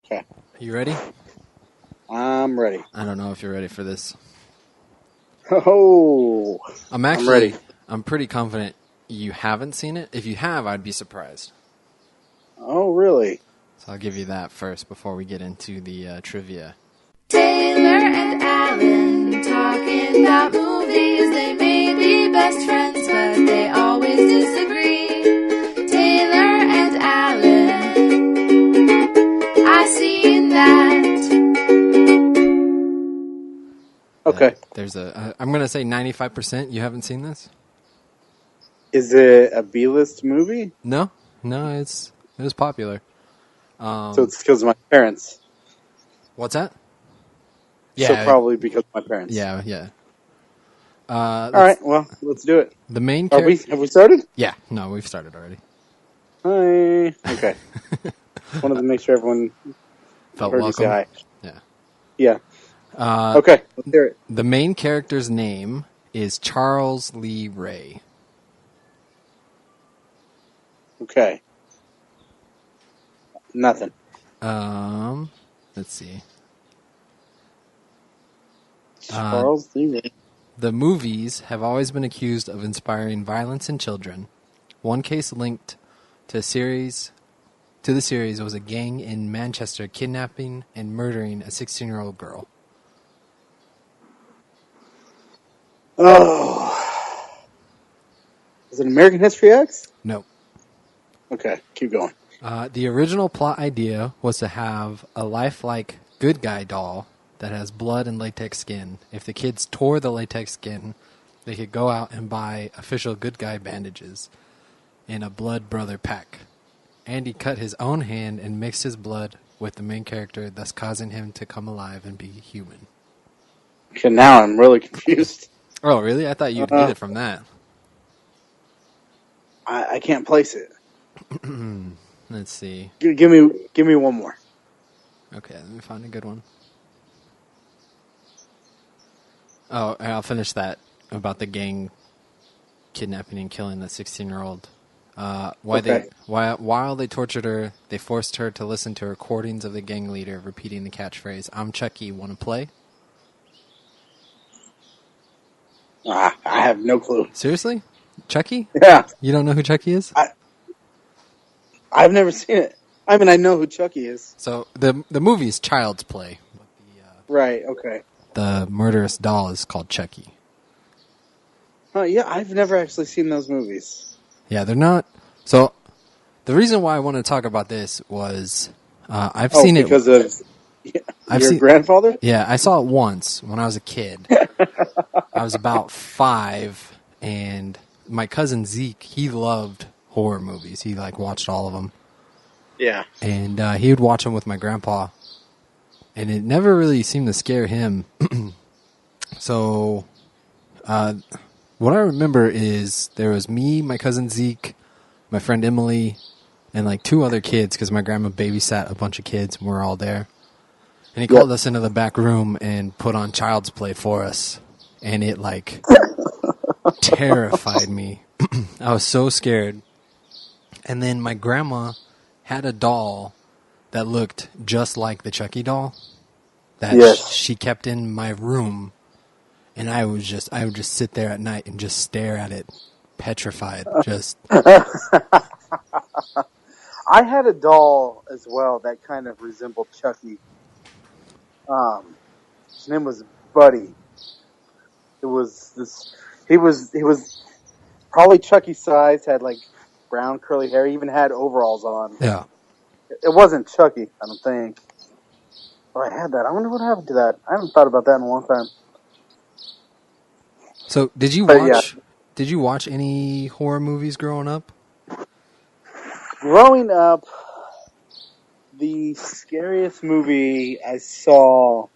Okay. You ready? I'm ready. I don't know if you're ready for this. Oh, I'm ready. I'm pretty confident you haven't seen it. If you have, I'd be surprised. Oh, really? So I'll give you that first before we get into the trivia. Taylor and Alan talking about movies. They may be best friends, but they always disagree. Taylor and Alan, I seen that. Okay. There's I'm going to say 95% you haven't seen this? Is it a B-list movie? No, it was popular. So it's because of my parents. What's that? So probably because of my parents. Yeah. All right, well, let's do it. The main Have we started? Yeah, no, we've started already. Hi. Okay. Just wanted to make sure everyone Felt heard welcome. you say hi. Yeah. Yeah. Okay, let's hear it. The main character's name is Charles Lee Ray. Okay. Nothing. Let's see. Charles Lee Ray. The movies have always been accused of inspiring violence in children. One case linked to the series was a gang in Manchester kidnapping and murdering a 16-year-old girl. Oh. Is it American History X? No. Okay, keep going. The original plot idea was to have a lifelike good guy doll that has blood and latex skin. If the kids tore the latex skin, they could go out and buy official good guy bandages in a blood brother pack. Andy cut his own hand and mixed his blood with the main character, thus causing him to come alive and be human. Okay, now I'm really confused. Oh, really? I thought you'd get it from that. I can't place it. Let's see. Give me one more. Okay, let me find a good one. Oh, I'll finish that about the gang kidnapping and killing the 16-year-old. While they tortured her, they forced her to listen to recordings of the gang leader repeating the catchphrase, "I'm Chucky, wanna play?" I have no clue. Seriously? Chucky? Yeah. You don't know who Chucky is? I've never seen it. I mean, I know who Chucky is. So the movie is Child's Play. Right, okay. The murderous doll is called Chucky. Yeah, I've never actually seen those movies. Yeah, they're not. So the reason why I want to talk about this was I've seen it because of your grandfather? Yeah, I saw it once when I was a kid. I was about 5, and my cousin Zeke, he loved horror movies. He watched all of them. Yeah. And he would watch them with my grandpa, and it never really seemed to scare him. So what I remember is there was me, my cousin Zeke, my friend Emily, and 2 other kids, because my grandma babysat a bunch of kids, and we were all there. And he called us into the back room and put on Child's Play for us. And it, terrified me. I was so scared. And then my grandma had a doll that looked just like the Chucky doll that she kept in my room. And I would just sit there at night and just stare at it, petrified. Just. I had a doll as well that kind of resembled Chucky. His name was Buddy. It was this. He was probably Chucky's size. Had brown curly hair. He even had overalls on. Yeah. It wasn't Chucky, I don't think. But I had that. I wonder what happened to that. I haven't thought about that in a long time. So did you watch any horror movies growing up? Growing up, the scariest movie I saw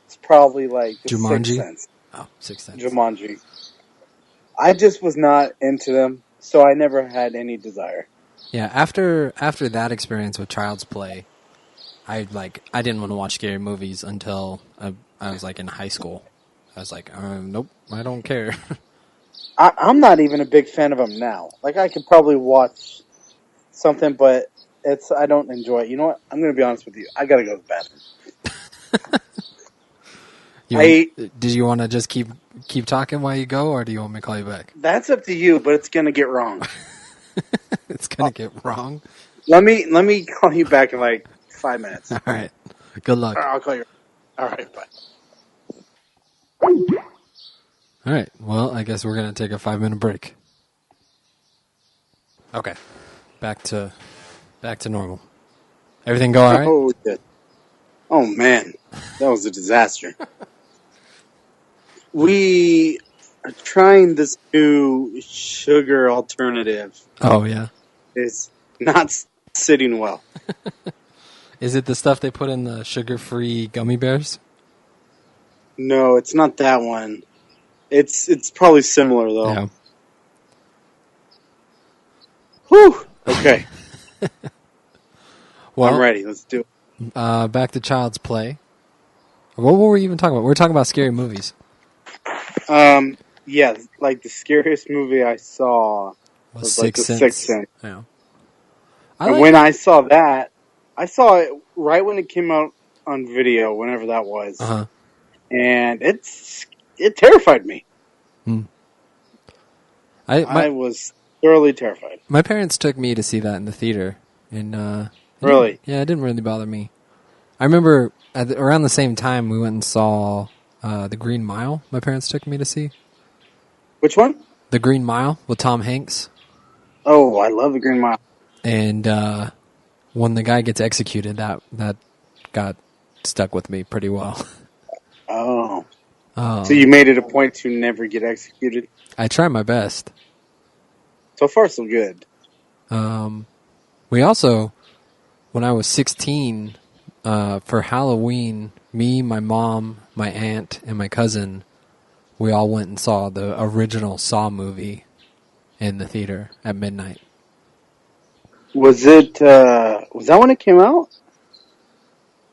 was probably The Jumanji? Sixth Sense. Oh, Sixth Sense. Jumanji. I just was not into them, so I never had any desire. Yeah, after that experience with Child's Play, I didn't want to watch scary movies until I was in high school. I was nope, I don't care. I'm not even a big fan of them now. I could probably watch something, but I don't enjoy it. You know what? I'm going to be honest with you. I got to go to the bathroom. Did you want to just keep talking while you go, or do you want me to call you back? That's up to you, but it's going to get wrong. It's gonna get wrong. Let me call you back in like 5 minutes. All right. Good luck. I'll call you. All right, bye. All right. Well, I guess we're gonna take a 5-minute break. Okay. Back to normal. Everything go all right? Oh, good. Oh man, that was a disaster. We are trying this new sugar alternative. Oh yeah. It's not sitting well. Is it the stuff they put in the sugar-free gummy bears? No, it's not that one. It's probably similar though. Yeah. Whew. Okay. Well, I'm ready. Let's do it. Back to Child's Play. What were we even talking about? We were talking about scary movies. Yeah, like the scariest movie I saw was like The Sixth Sense. Yeah. And when I saw that, I saw it right when it came out on video, whenever that was. Uh-huh. And it terrified me. I was thoroughly terrified. My parents took me to see that in the theater. And, really? Yeah, it didn't really bother me. I remember around the same time we went and saw The Green Mile. My parents took me to see. Which one? The Green Mile with Tom Hanks. Oh, I love The Green Mile. And when the guy gets executed, that got stuck with me pretty well. Oh. So you made it a point to never get executed? I try my best. So far, so good. We also, when I was 16, for Halloween, me, my mom, my aunt, and my cousin, we all went and saw the original Saw movie in the theater at midnight. Was that when it came out?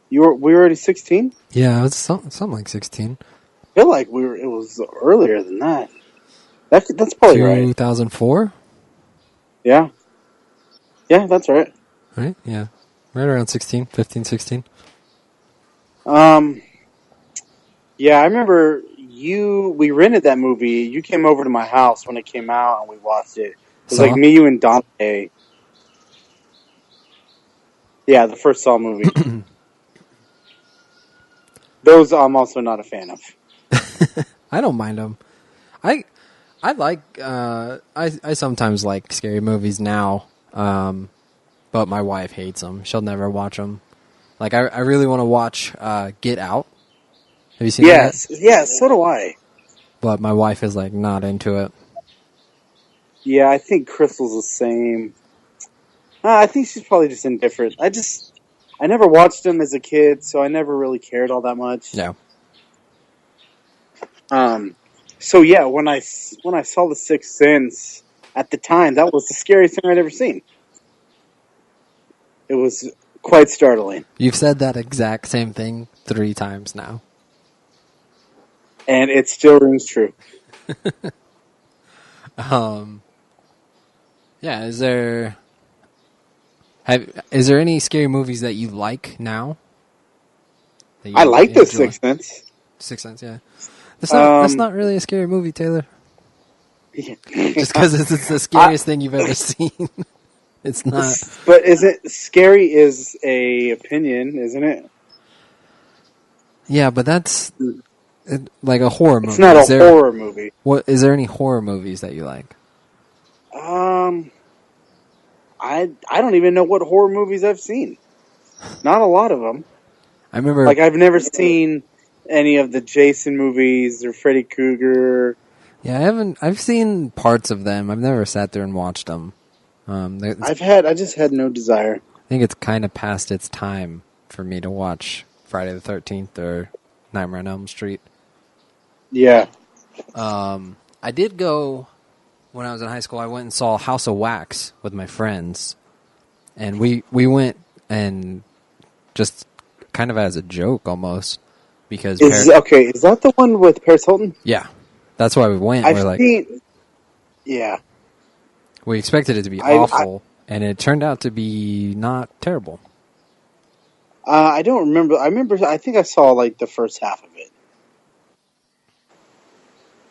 We were already 16? Yeah, it was something like 16. I feel like it was earlier than that. That's probably right. 2004? Yeah. Yeah, that's right. Right? Yeah. Right around 16, 15, 16. Yeah, I remember we rented that movie. You came over to my house when it came out and we watched it. It was like me, you, and Dante. Yeah, the first Saw movie. Those I'm also not a fan of. I don't mind them. I like I sometimes like scary movies now, but my wife hates them. She'll never watch them. Like I really want to watch Get Out. Have you seen that? Yes, so do I. But my wife is like not into it. Yeah, I think Crystal's the same. I think she's probably just indifferent. I never watched them as a kid, so I never really cared all that much. Yeah. So yeah, when I saw The Sixth Sense at the time, that was the scariest thing I'd ever seen. It was quite startling. You've said that exact same thing 3 times now. And it still rings true. Yeah, is there any scary movies that you like now? I like The Sixth Sense. Sixth Sense, yeah. That's not really a scary movie, Taylor. Just because it's the scariest thing you've ever seen. It's not. But scary is a opinion, isn't it? Yeah, but that's like a horror movie. It's not a horror movie. What is there any horror movies that you like? I don't even know what horror movies I've seen. Not a lot of them. I remember, like, I've never seen any of the Jason movies or Freddy Krueger. Yeah, I've seen parts of them. I've never sat there and watched them. I just had no desire. I think it's kind of past its time for me to watch Friday the 13th or Nightmare on Elm Street. Yeah. I did go, when I was in high school, I went and saw House of Wax with my friends. And we went and just kind of as a joke almost. Because is that the one with Paris Hilton? Yeah. That's why we went. Yeah. We expected it to be awful, and it turned out to be not terrible. I don't remember. I think I saw like the first half of it.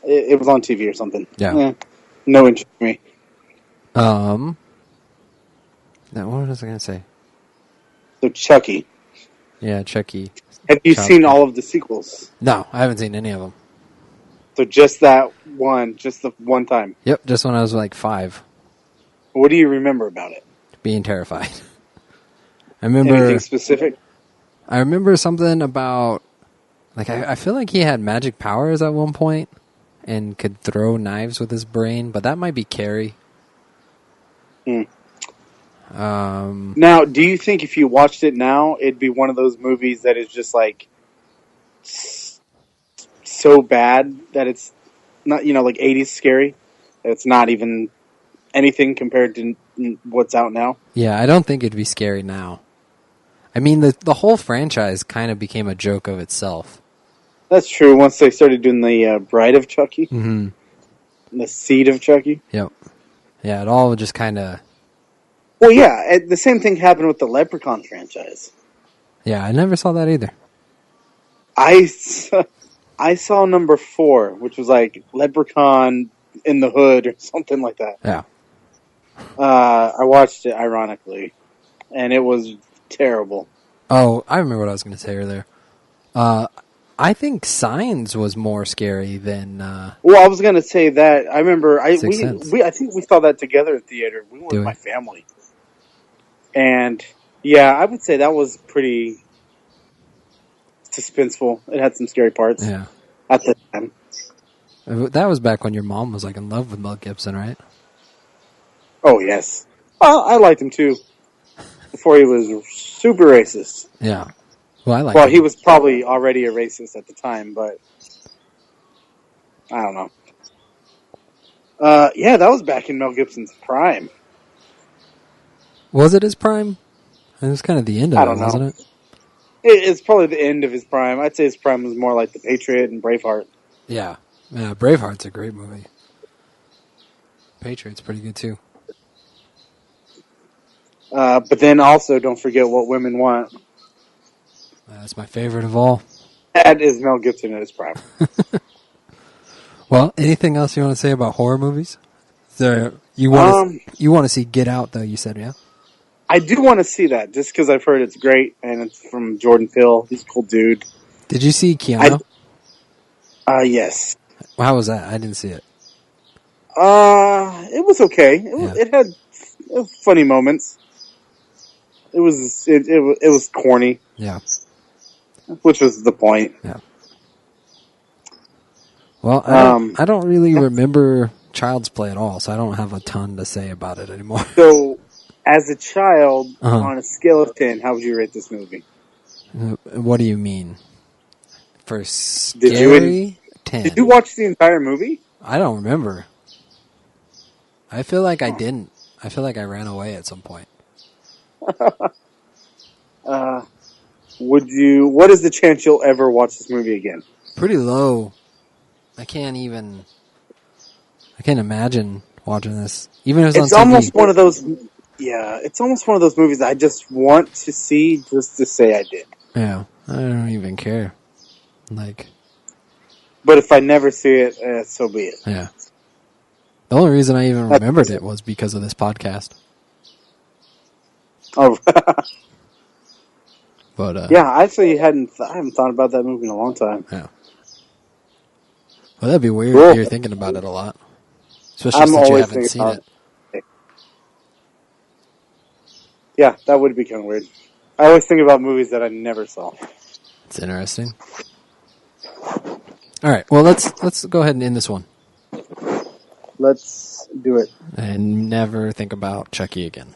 It was on TV or something. Yeah. No interest in me. Now, what was I going to say? So Chucky. Yeah, Chucky. Have you Chucky. seen all of the sequels? No, I haven't seen any of them. So just that one, just the one time. Yep, just when I was like 5, What do you remember about it? being terrified. I remember. Anything specific? I remember something about, like, I feel like he had magic powers at one point and could throw knives with his brain, but that might be Carrie. Now, do you think if you watched it now, it'd be one of those movies that is just like so bad that it's not, like 80s scary? That it's not even anything compared to what's out now? Yeah, I don't think it'd be scary now. I mean, the whole franchise kind of became a joke of itself. That's true. Once they started doing the Bride of Chucky, Mm-hmm. the Seed of Chucky. Yep. Yeah, it all just kind of... Well, yeah, the same thing happened with the Leprechaun franchise. Yeah, I never saw that either. I saw number 4, which was like Leprechaun in the Hood or something like that. Yeah. I watched it ironically, and it was terrible. Oh, I remember what I was going to say earlier. I think Signs was more scary than... Well, I was going to say that. I remember I Sixth Sense. think we saw that together in theater. We went Did with we? my family. And, yeah, I would say that was pretty suspenseful. It had some scary parts Yeah. at the time. That was back when your mom was like in love with Mel Gibson, right? Oh, yes. I liked him, too. Before he was super racist. Yeah. Well, I like Well, him. he was probably already a racist at the time, but I don't know. Yeah, that was back in Mel Gibson's prime. Was it his prime? It was kind of the end of I it, don't know. wasn't it? It's probably the end of his prime. I'd say his prime was more like The Patriot and Braveheart. Yeah. Yeah, Braveheart's a great movie. Patriot's pretty good, too. But then also, don't forget What Women Want. That's my favorite of all. That is Mel Gibson at his prime. Well, anything else you want to say about horror movies? Is there, you want to see Get Out, though, you said, yeah? I do want to see that, just because I've heard it's great, and it's from Jordan Peele. He's a cool dude. Did you see Keanu? Yes. How was that? I didn't see it. It was okay. It had funny moments. It was corny, Yeah. which was the point. Yeah. Well, I don't really remember Child's Play at all, so I don't have a ton to say about it anymore. So, as a child, Uh-huh. on a scale of 10, how would you rate this movie? What do you mean? For Did scary, 10. Did you watch the entire movie? I don't remember. I feel like I didn't. I feel like I ran away at some point. What is the chance you'll ever watch this movie again? Pretty low. I can't imagine watching this. Even if it's It's on TV. almost one of those. Yeah, it's almost one of those movies I just want to see just to say I did. Yeah, I don't even care. Like, But if I never see it, so be it. yeah. The only reason I even remembered it was because of this podcast. Oh, But yeah. Actually, I haven't thought about that movie in a long time. yeah. Well, that'd be weird Cool. if you're thinking about it a lot, especially I'm since you always haven't thinking seen about it. Yeah, that would be kind of weird. I always think about movies that I never saw. It's interesting. All right. Well, let's go ahead and end this one Let's do it. and never think about Chucky again.